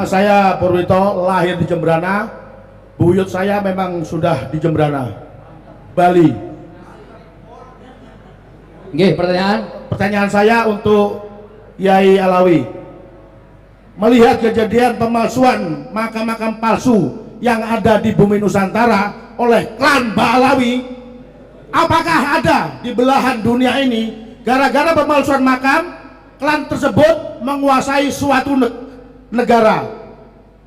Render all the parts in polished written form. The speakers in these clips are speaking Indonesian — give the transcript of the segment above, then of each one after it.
Saya Purwito, lahir di Jembrana. Buyut saya memang sudah di Jembrana, Bali. Nggih, pertanyaan? Pertanyaan saya untuk Yai Alawi. Melihat kejadian pemalsuan makam-makam palsu yang ada di bumi Nusantara oleh klan Ba'alawi, apakah ada di belahan dunia ini gara-gara pemalsuan makam, klan tersebut menguasai suatu negara?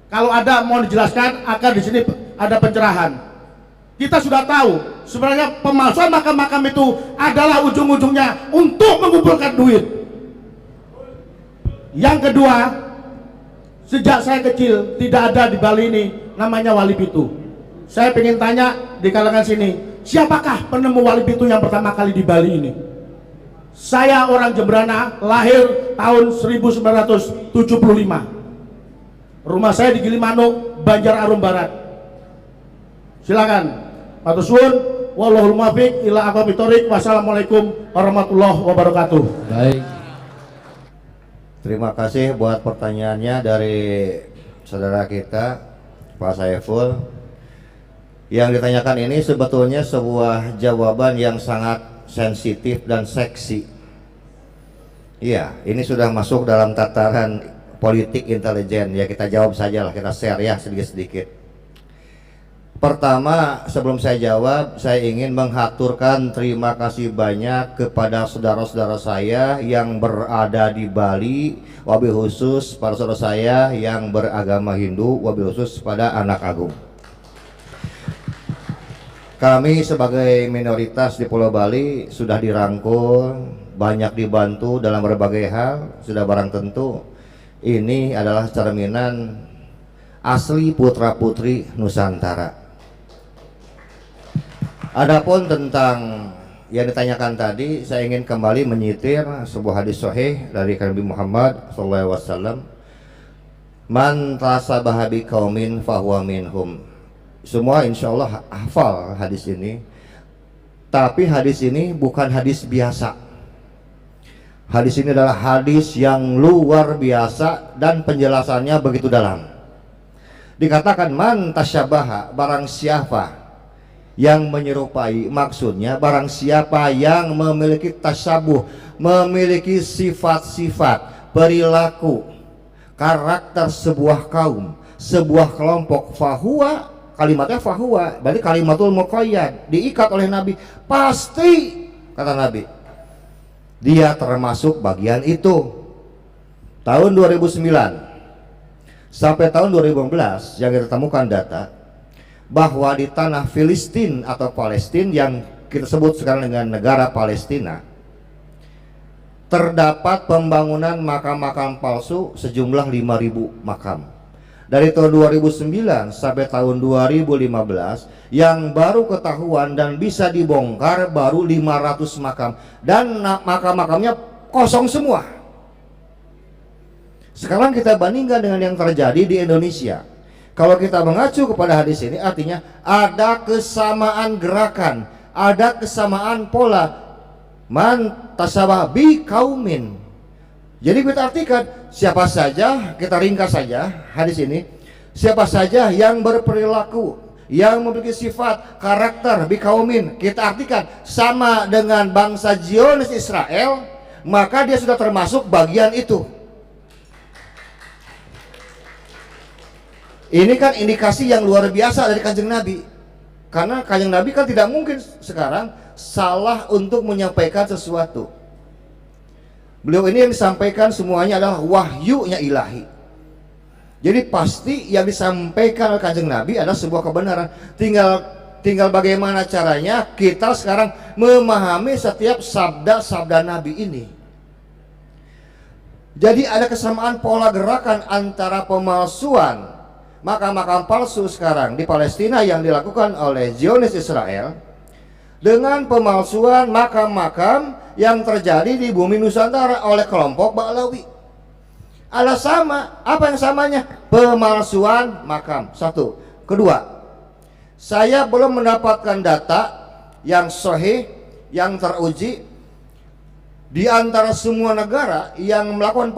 Kalau ada, mohon dijelaskan agar di sini ada pencerahan. Kita sudah tahu sebenarnya pemalsuan makam-makam itu adalah ujung-ujungnya untuk mengumpulkan duit. Yang kedua, sejak saya kecil tidak ada di Bali ini namanya Wali Pitu. Saya ingin tanya di kalangan sini, siapakah penemu Wali Pitu yang pertama kali di Bali ini? Saya orang Jembrana, lahir tahun 1975. Rumah saya di Gilimanuk, Banjar Arum Barat. Silakan. Matur suwun, wallahul muwaffiq ila aqwamit thoriq. Wassalamualaikum warahmatullahi wabarakatuh. Baik. Terima kasih buat pertanyaannya dari saudara kita Pak Saiful. Yang ditanyakan ini sebetulnya sebuah jawaban yang sangat sensitif dan seksi. Iya, ini sudah masuk dalam tataran politik intelijen. Ya, kita jawab saja lah, kita share ya sedikit-sedikit. Pertama, sebelum saya jawab, saya ingin menghaturkan terima kasih banyak kepada saudara-saudara saya yang berada di Bali, wabil khusus para saudara saya yang beragama Hindu, wabil khusus pada anak agung. Kami sebagai minoritas di Pulau Bali sudah dirangkul, banyak dibantu dalam berbagai hal, sudah barang tentu ini adalah cerminan asli putra-putri Nusantara. Adapun tentang yang ditanyakan tadi, saya ingin kembali menyitir sebuah hadis sahih dari Nabi Muhammad SAW. Man tasabaha bi qaumin fahuwa minhum. Semua insya Allah hafal hadis ini. Tapi hadis ini bukan hadis biasa. Hadis ini adalah hadis yang luar biasa dan penjelasannya begitu dalam. Dikatakan man tasyabaha, barang siapa yang menyerupai, maksudnya barang siapa yang memiliki tasyabuh, memiliki sifat-sifat, perilaku, karakter sebuah kaum, sebuah kelompok, fahuwa, kalimatnya fahuwa, berarti kalimatul muqayyad, diikat oleh Nabi, pasti, kata Nabi, dia termasuk bagian itu. Tahun 2009 sampai tahun 2015 yang kita temukan data bahwa di tanah Filistin atau Palestina yang kita sebut sekarang dengan negara Palestina terdapat pembangunan makam-makam palsu sejumlah 5.000 makam. Dari tahun 2009 sampai tahun 2015 yang baru ketahuan dan bisa dibongkar baru 500 makam dan makam-makamnya kosong semua. Sekarang kita bandingkan dengan yang terjadi di Indonesia. Kalau kita mengacu kepada hadis ini, artinya ada kesamaan gerakan, ada kesamaan pola. Man tasabah bi kaumin. Jadi kita artikan siapa saja, kita ringkas saja hadis ini, siapa saja yang berperilaku, yang memiliki sifat, karakter bi kaumin, kita artikan sama dengan bangsa Zionis Israel, maka dia sudah termasuk bagian itu. Ini kan indikasi yang luar biasa dari Kanjeng Nabi. Karena Kanjeng Nabi kan tidak mungkin sekarang salah untuk menyampaikan sesuatu. Beliau ini yang disampaikan semuanya adalah wahyunya ilahi. Jadi pasti yang disampaikan oleh Kanjeng Nabi adalah sebuah kebenaran. Tinggal bagaimana caranya kita sekarang memahami setiap sabda-sabda Nabi ini. Jadi ada kesamaan pola gerakan antara pemalsuan makam-makam palsu sekarang di Palestina yang dilakukan oleh Zionis Israel dengan pemalsuan makam-makam yang terjadi di bumi Nusantara oleh kelompok Ba'alawi. Ada sama, apa yang samanya? Pemalsuan makam. Satu. Kedua, saya belum mendapatkan data yang sahih, yang teruji Di antara semua negara yang melakukan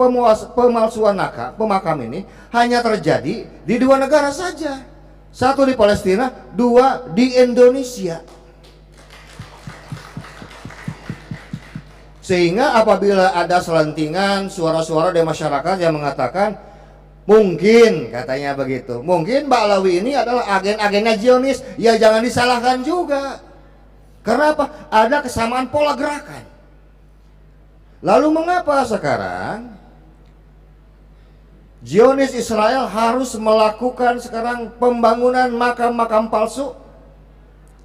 pemalsuan pemakam ini hanya terjadi di 2 negara saja. 1 di Palestina, 2 di Indonesia. Sehingga apabila ada selentingan suara-suara dari masyarakat yang mengatakan mungkin, katanya begitu, mungkin Ba'alawi ini adalah agen-agennya Zionis, ya jangan disalahkan juga. Karena apa? Ada kesamaan pola gerakan. Lalu mengapa sekarang Zionis Israel harus melakukan sekarang pembangunan makam-makam palsu?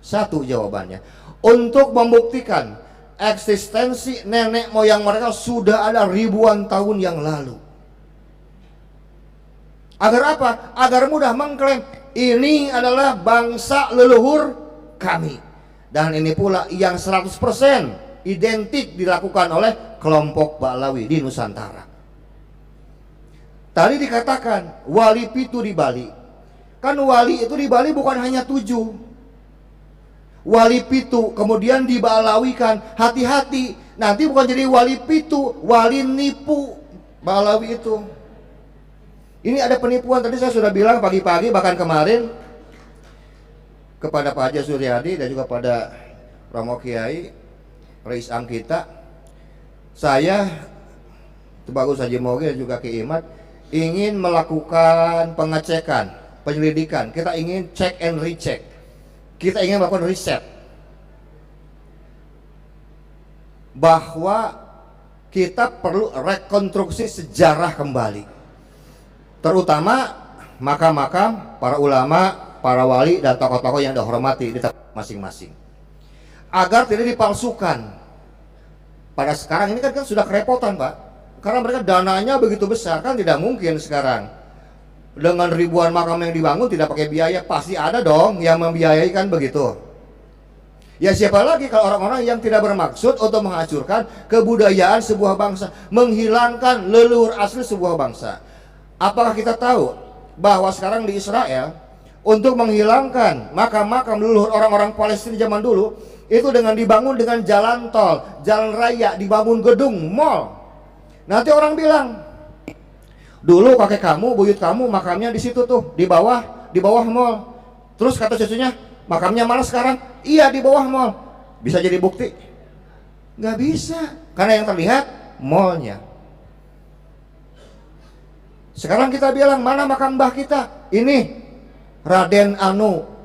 1 jawabannya, untuk membuktikan eksistensi nenek moyang mereka sudah ada ribuan tahun yang lalu. Agar apa? Agar mudah mengklaim ini adalah bangsa leluhur kami. Dan ini pula yang 100% identik dilakukan oleh kelompok Ba'alawi di Nusantara. Tadi dikatakan wali pitu di Bali. Kan wali itu di Bali bukan hanya 7. Wali pitu kemudian di Ba'alawikan. Hati-hati, nanti bukan jadi wali pitu, wali nipu Ba'alawi itu. Ini ada penipuan. Tadi saya sudah bilang pagi-pagi bahkan kemarin kepada Pak Haji Suryadi dan juga pada Romo Kiai Rais Am kita, saya Bagus Haji Moge dan juga Ki Imad ingin melakukan pengecekan, penyelidikan. Kita ingin check and recheck. Kita ingin melakukan riset bahwa kita perlu rekonstruksi sejarah kembali, terutama makam-makam para ulama, para wali dan tokoh-tokoh yang dihormati di tempat masing-masing, agar tidak dipalsukan. Pada sekarang ini kan sudah kerepotan, Pak, karena mereka dananya begitu besar, kan tidak mungkin sekarang dengan ribuan makam yang dibangun tidak pakai biaya. Pasti ada dong yang membiayai, kan begitu. Ya siapa lagi kalau orang-orang yang tidak bermaksud untuk menghancurkan kebudayaan sebuah bangsa, menghilangkan leluhur asli sebuah bangsa. Apakah kita tahu bahwa sekarang di Israel untuk menghilangkan makam-makam leluhur orang-orang Palestina zaman dulu itu dengan dibangun dengan jalan tol, jalan raya, dibangun gedung, mall. Nanti orang bilang, dulu kakek kamu, buyut kamu makamnya di situ tuh, di bawah mall. Terus kata cucunya, makamnya mana sekarang? Iya, di bawah mall. Bisa jadi bukti? Nggak bisa, karena yang terlihat mallnya. Sekarang kita bilang, mana makam mbah kita? Ini Raden Anu,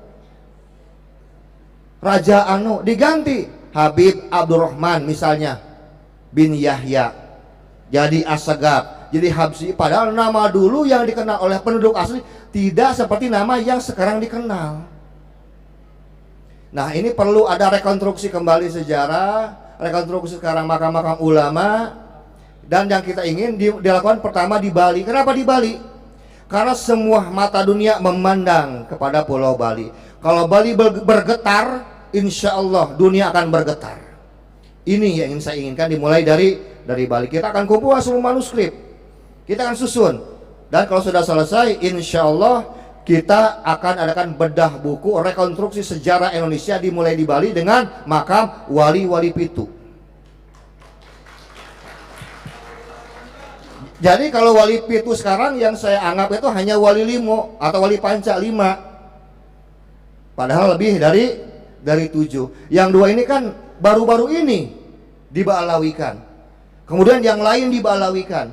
Raja Anu, diganti Habib Abdurrahman misalnya bin Yahya, jadi Assegaf, jadi Habsyi. Padahal nama dulu yang dikenal oleh penduduk asli tidak seperti nama yang sekarang dikenal. Nah, ini perlu ada rekonstruksi kembali sejarah, rekonstruksi sekarang makam-makam ulama. Dan yang kita ingin dilakukan pertama di Bali. Kenapa di Bali? Karena semua mata dunia memandang kepada Pulau Bali. Kalau Bali bergetar, insya Allah dunia akan bergetar. Ini yang ingin saya inginkan dimulai dari Bali. Kita akan kumpul semua manuskrip, kita akan susun, dan kalau sudah selesai, insya Allah kita akan adakan bedah buku rekonstruksi sejarah Indonesia dimulai di Bali dengan makam wali-wali pitu. Jadi kalau wali pitu sekarang yang saya anggap itu hanya wali limo atau wali panca 5, padahal lebih dari 7. Yang 2 ini kan baru-baru ini diba'alawikan, kemudian yang lain diba'alawikan.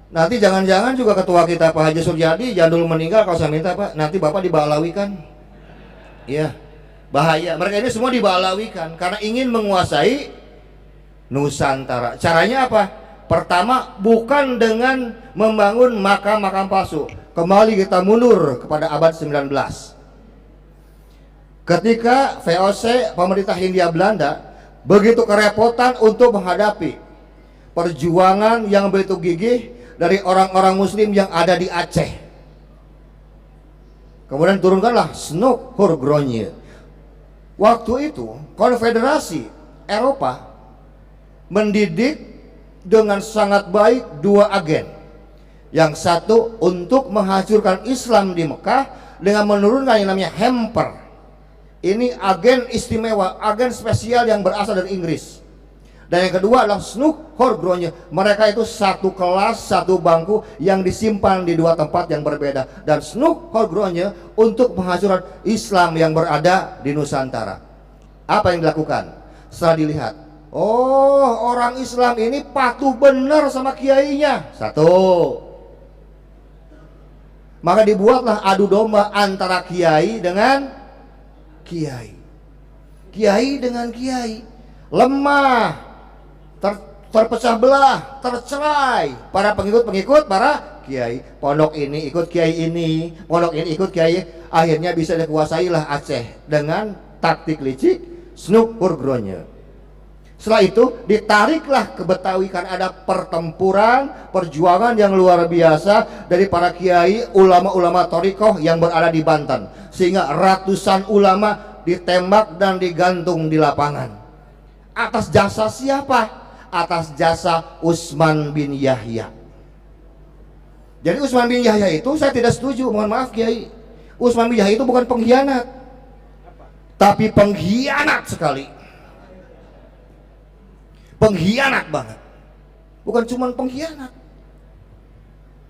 Nanti jangan-jangan juga ketua kita Pak Haji Suryadi jangan dulu meninggal kalau saya minta, Pak, nanti Bapak diba'alawikan. Iya, bahaya. Mereka ini semua diba'alawikan karena ingin menguasai Nusantara. Caranya apa? Pertama, bukan dengan membangun makam-makam palsu. Kembali kita mundur kepada abad 19. Ketika VOC, pemerintah Hindia Belanda, begitu kerepotan untuk menghadapi perjuangan yang begitu gigih dari orang-orang muslim yang ada di Aceh. Kemudian turunkanlah Snoek Hurgronje. Waktu itu Konfederasi Eropa mendidik dengan sangat baik 2 agen. Yang satu untuk menghancurkan Islam di Mekah dengan menurunkan yang namanya Hemper. Ini agen istimewa, agen spesial yang berasal dari Inggris. Dan yang kedua adalah snuk horgronya. Mereka itu satu kelas, satu bangku yang disimpan di dua tempat yang berbeda. Dan snuk horgronya untuk penghancuran Islam yang berada di Nusantara. Apa yang dilakukan? Setelah dilihat, oh, orang Islam ini patuh benar sama kiainya. Satu. Maka dibuatlah adu domba antara kiai dengan kiai. Kiai dengan kiai. Lemah, terpecah belah, tercerai. Para pengikut-pengikut para kiai. Pondok ini ikut kiai ini, pondok ini ikut kiai. Akhirnya bisa dikuasailah Aceh dengan taktik licik snuk horgronya. Setelah itu ditariklah ke Betawi, kan ada pertempuran, perjuangan yang luar biasa dari para kiai, ulama-ulama thariqah yang berada di Banten, sehingga ratusan ulama ditembak dan digantung di lapangan. Atas jasa siapa? Atas jasa Utsman bin Yahya. Jadi Utsman bin Yahya itu saya tidak setuju, mohon maaf Kiai. Utsman bin Yahya itu bukan pengkhianat, tapi pengkhianat sekali. Pengkhianat banget. Bukan cuma pengkhianat.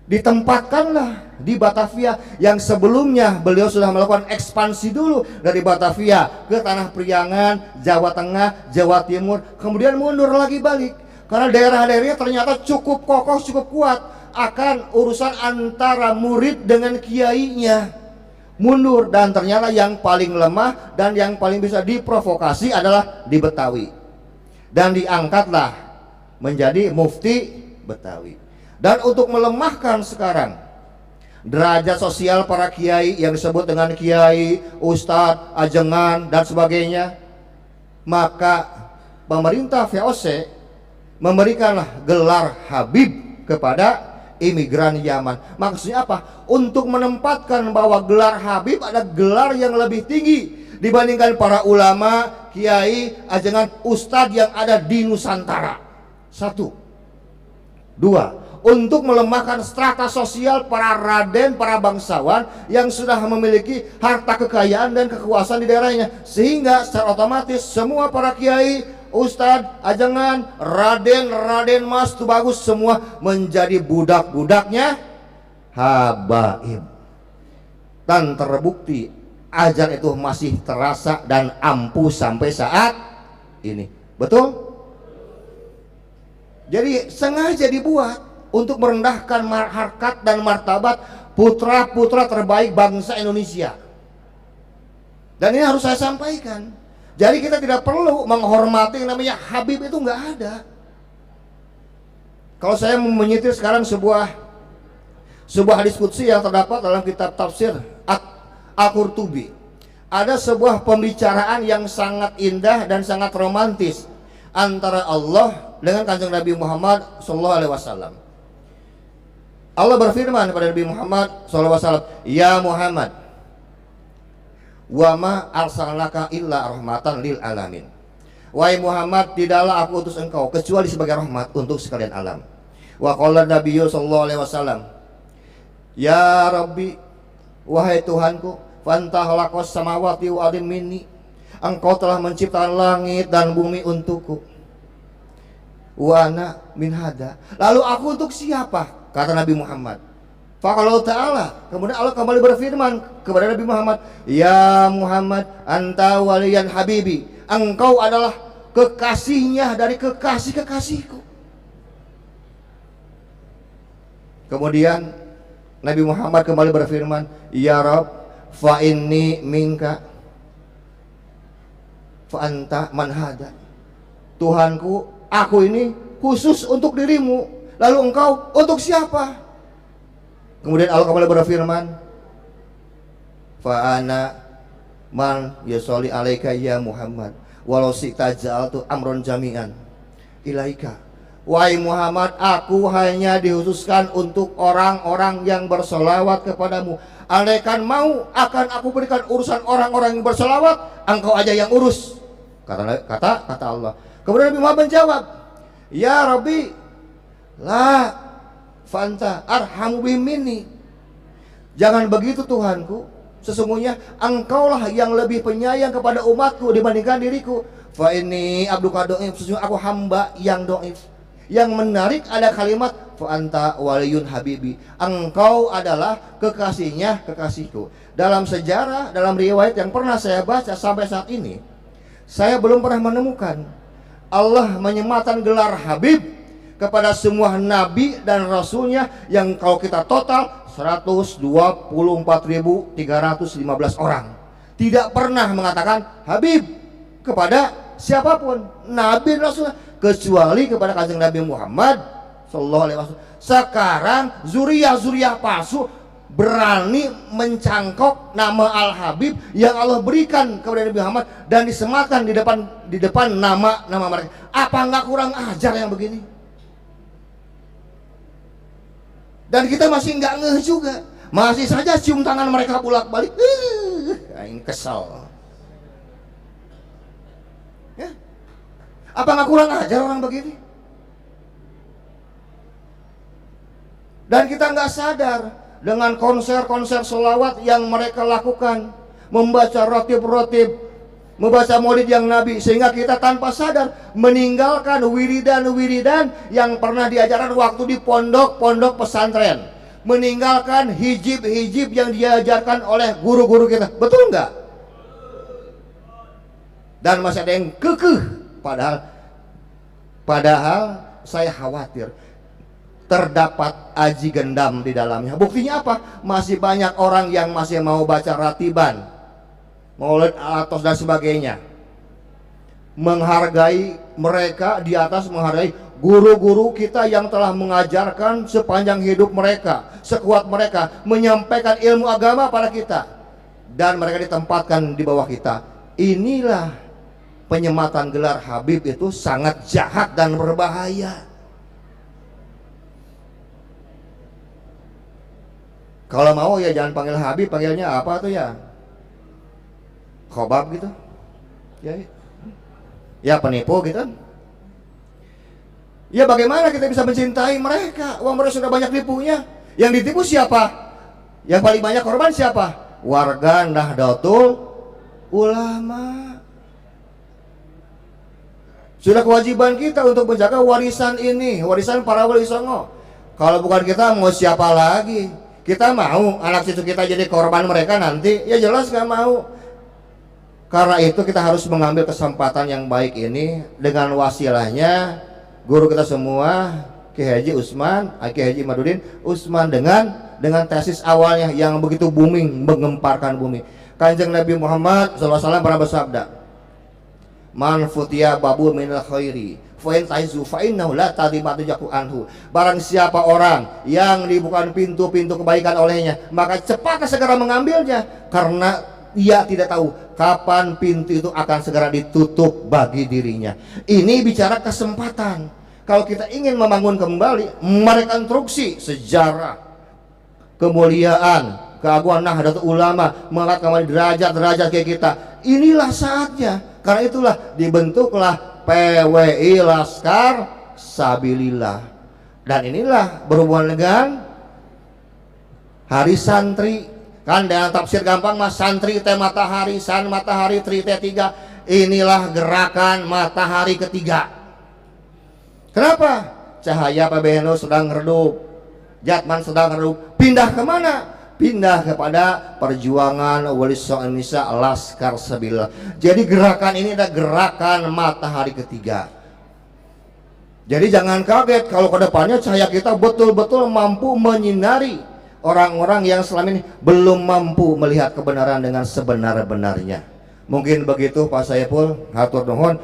Ditempatkanlah di Batavia yang sebelumnya beliau sudah melakukan ekspansi dulu dari Batavia ke Tanah Priangan, Jawa Tengah, Jawa Timur, kemudian mundur lagi balik karena daerah-daerahnya ternyata cukup kokoh, cukup kuat akan urusan antara murid dengan kiainya. Mundur, dan ternyata yang paling lemah dan yang paling bisa diprovokasi adalah di Betawi. Dan diangkatlah menjadi mufti Betawi. Dan untuk melemahkan sekarang derajat sosial para kiai yang disebut dengan kiai, ustadz, ajengan dan sebagainya, maka pemerintah VOC memberikanlah gelar Habib kepada imigran Yaman. Maksudnya apa? Untuk menempatkan bahwa gelar Habib ada gelar yang lebih tinggi dibandingkan para ulama, kiai, ajengan, ustadz yang ada di Nusantara. Satu. Dua, untuk melemahkan strata sosial para raden, para bangsawan yang sudah memiliki harta kekayaan dan kekuasaan di daerahnya, sehingga secara otomatis semua para kiai, ustadz, ajengan, raden mas itu bagus, semua menjadi budak-budaknya habaib. Dan terbukti ajar itu masih terasa dan ampuh sampai saat ini. Betul? Jadi sengaja dibuat untuk merendahkan harkat dan martabat putra-putra terbaik bangsa Indonesia. Dan ini harus saya sampaikan. Jadi kita tidak perlu menghormati yang namanya Habib, itu nggak ada. Kalau saya menyitir sekarang sebuah hadis qudsi yang terdapat dalam kitab tafsir Al-Qurtubi, ada sebuah pembicaraan yang sangat indah dan sangat romantis antara Allah dengan Kanjeng Nabi Muhammad SAW. Allah berfirman kepada Nabi Muhammad SAW, "Ya Muhammad, wa ma arsalnaka illa rahmatan lil alamin." Wahai Muhammad, tidaklah aku utus engkau kecuali sebagai rahmat untuk sekalian alam. Wa qala Nabiyyu sallallahu alaihi wasallam, "Ya Rabbi, wahai Tuhanku, fantahlaqas samawati wa ardim minni." Engkau telah menciptakan langit dan bumi untukku. Wa ana min hada. Lalu aku untuk siapa? Kata Nabi Muhammad. Faqala ta'ala, kemudian Allah kembali berfirman kepada Nabi Muhammad, "Ya Muhammad, anta waliyan habibi." Engkau adalah kekasihnya dari kekasih-kekasihku. Kemudian Nabi Muhammad kembali berfirman, "Ya Rabb, fa inni minka fa anta man hada." Tuhanku, aku ini khusus untuk dirimu, lalu engkau untuk siapa? Kemudian Allah kembali berfirman, "Fa ana man yusolli alaika ya Muhammad, walau sita ja'altu amron jami'an ilaika." Wahai Muhammad, aku hanya dikhususkan untuk orang-orang yang bersolawat kepadamu. Andaikan mau, akan aku berikan urusan orang-orang yang bersolawat, engkau aja yang urus. Kata Allah. Kemudian Nabi Muhammad menjawab, "Ya Rabbi, la fanta arhamu bimini." Jangan begitu Tuhanku, sesungguhnya engkaulah yang lebih penyayang kepada umatku dibandingkan diriku. Fa ini abduka do'if, sesungguhnya aku hamba yang do'if. Yang menarik ada kalimat fa anta waliyun habibi, engkau adalah kekasihnya kekasihku. Dalam sejarah, dalam riwayat yang pernah saya baca sampai saat ini, saya belum pernah menemukan Allah menyematkan gelar Habib kepada semua nabi dan rasulnya yang kalau kita total 124.315 orang. Tidak pernah mengatakan Habib kepada siapapun, nabi dan rasul, kecuali kepada kanjeng Nabi Muhammad sallallahu alaihi wasallam. Sekarang zuriyah palsu berani mencangkok nama Al-Habib yang Allah berikan kepada Nabi Muhammad dan disematkan di depan nama mereka. Apa nggak kurang ajar yang begini? Dan kita masih nggak ngeh juga, masih saja cium tangan mereka bolak-balik. Ini kesal. Ya. Apa nggak kurang ajar orang begini? Dan kita nggak sadar dengan konser-konser sholawat yang mereka lakukan, membaca rotib, membaca maulid yang Nabi, sehingga kita tanpa sadar meninggalkan wiridan yang pernah diajarkan waktu di pondok pesantren, meninggalkan hijib yang diajarkan oleh guru-guru kita. Betul nggak? Dan masih ada yang kekeh, padahal saya khawatir terdapat aji gendam di dalamnya. Buktinya apa? Masih banyak orang yang masih mau baca ratiban, maulid atos dan sebagainya, menghargai mereka di atas menghargai guru-guru kita yang telah mengajarkan sepanjang hidup mereka, sekuat mereka, menyampaikan ilmu agama pada kita, dan mereka ditempatkan di bawah kita. Inilah penyematan gelar Habib itu sangat jahat dan berbahaya. Kalau mau ya jangan panggil Habib, panggilnya apa tuh ya? Khobab gitu. Ya penipu gitu. Ya bagaimana kita bisa mencintai mereka? Wah, mereka sudah banyak tipunya. Yang ditipu siapa? Yang paling banyak korban siapa? Warga Nahdlatul Ulama. Sudah kewajiban kita untuk menjaga warisan ini, warisan para wali songo. Kalau bukan kita mau siapa lagi? Kita mau anak cucu kita jadi korban mereka nanti? Ya jelas gak mau. Karena itu kita harus mengambil kesempatan yang baik ini dengan wasilahnya guru kita semua, Kiai Haji Usman, Kiai Haji Madudin Usman, dengan tesis awalnya yang begitu booming, menggemparkan bumi. Kanjeng Nabi Muhammad SAW pernah bersabda, "Man futiya babu minal khairi fa in taizu fa innahu la tadibatu jaku anhu." Barang siapa orang yang dibukakan pintu-pintu kebaikan olehnya, maka cepat segera mengambilnya, karena ia tidak tahu kapan pintu itu akan segera ditutup bagi dirinya. Ini bicara kesempatan. Kalau kita ingin membangun kembali merekonstruksi sejarah, kemuliaan, keagungan Nahdlatul Ulama, mengangkat kembali derajat-derajat kayak kita, inilah saatnya. Karena itulah dibentuklah PWI Laskar Sabilillah. Dan inilah berhubungan dengan Hari Santri. Kan dengan tafsir gampang mas, santri teh matahari, san matahari, tri teh tiga. Inilah gerakan matahari ketiga. Kenapa? Cahaya PBNU sedang redup, Jatman sedang redup. Pindah kemana? Pindah kepada perjuangan Wali Songo Indonesia Laskar Sabilillah. Jadi gerakan ini adalah gerakan matahari ketiga. Jadi jangan kaget kalau ke depannya cahaya kita betul-betul mampu menyinari orang-orang yang selama ini belum mampu melihat kebenaran dengan sebenar-benarnya. Mungkin begitu Pak Saiful, hatur nuhun.